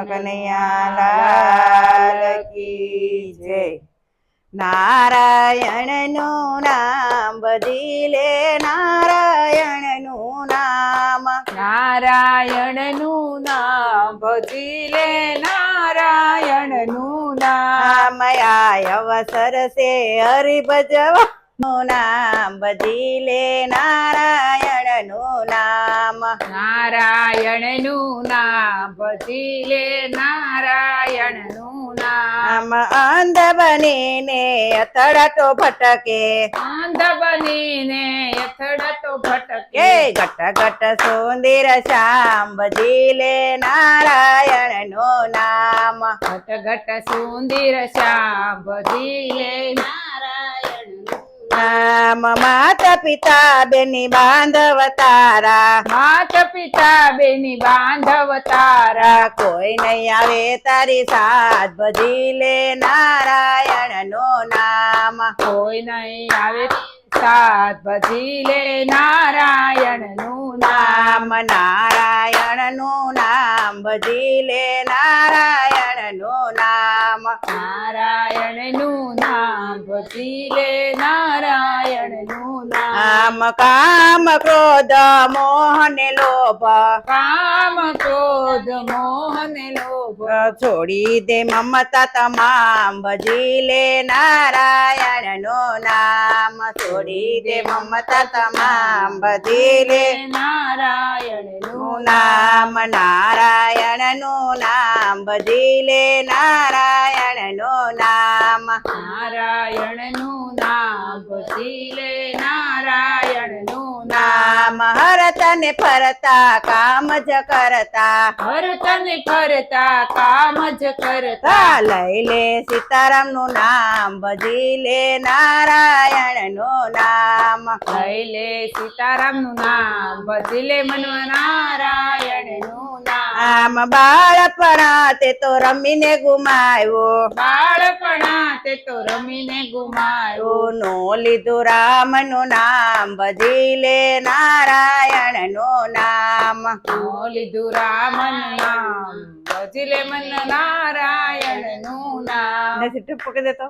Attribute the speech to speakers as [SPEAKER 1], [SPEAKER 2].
[SPEAKER 1] કનૈયા લાલ કી જય। નારાયણનું નામ બધી લે, નારાયણનું નામ,
[SPEAKER 2] નારાયણનું નામ ભજી લે, નારાયણનું નામ
[SPEAKER 1] આય અવસર છે હરિ ભજવાનું નામ બધી લે, નારાયણનું નામ,
[SPEAKER 2] નારાયણનું નામ ભજી લે, નારાયણનું નામ
[SPEAKER 1] અંધ બનીને અથડાતો ભટકે,
[SPEAKER 2] અંધ બનીને અથડાતો ભટકે,
[SPEAKER 1] કે ઘટ ઘટ સુંદર શ્યામ બધી લે, નારાયણનું નામ,
[SPEAKER 2] ઘટ ઘટ સુંદર શ્યામ ભજી લે, નારાયણનું
[SPEAKER 1] નામ, માતા પિતા બેની બાંધવ તારા,
[SPEAKER 2] માત પિતા બેની બાંધવ તારા,
[SPEAKER 1] કોઈ નહીં આવે તારી સાથ બધી લે, નારાયણનું નામ,
[SPEAKER 2] કોઈ નહીં આવે સાથ ભજી લે, નારાયણનું નામ
[SPEAKER 1] નારાયણનું નામ બધી લે, નારાયણનું નામ,
[SPEAKER 2] નારાયણનું નામ ભજી લે, નારાયણનું નામ
[SPEAKER 1] નામ કામ ક્રોધ મોહ ને લોભ,
[SPEAKER 2] કામ ક્રોધ મોહ ને લોભ,
[SPEAKER 1] છોડી દે મમતા તમામ બધી લે, નારાયણનું નામ, છોડી દે મમતા તમામ બધી લે,
[SPEAKER 2] નારાયણનું
[SPEAKER 1] નામ, નારાયણનું નામ બધી લે, નારાયણનું નામ,
[SPEAKER 2] નારાયણનું નામ ભજી લે, નારાયણનું
[SPEAKER 1] નામ, હરતા ને ફરતા કામ જ કરતા,
[SPEAKER 2] હરતને ફરતા કામ જ કરતા,
[SPEAKER 1] લઈ લે સીતારામનું નામ બધી લે, નારાયણનું નામ,
[SPEAKER 2] લઈ લે સીતારામનું નામ ભજી લે, મનવા નારાયણનું નામ
[SPEAKER 1] આમ બાળપણા તે તો રમીને ગુમાવ્યો,
[SPEAKER 2] બાળપણા તે તો રમીને ગુમાયો,
[SPEAKER 1] નો લીધું રામનું નામ બધી લે, નારાયણનું નામ,
[SPEAKER 2] લીધું રામનું નામ ભજી લે, મન નારાયણનું નામ
[SPEAKER 1] નથી ટપક દેતો।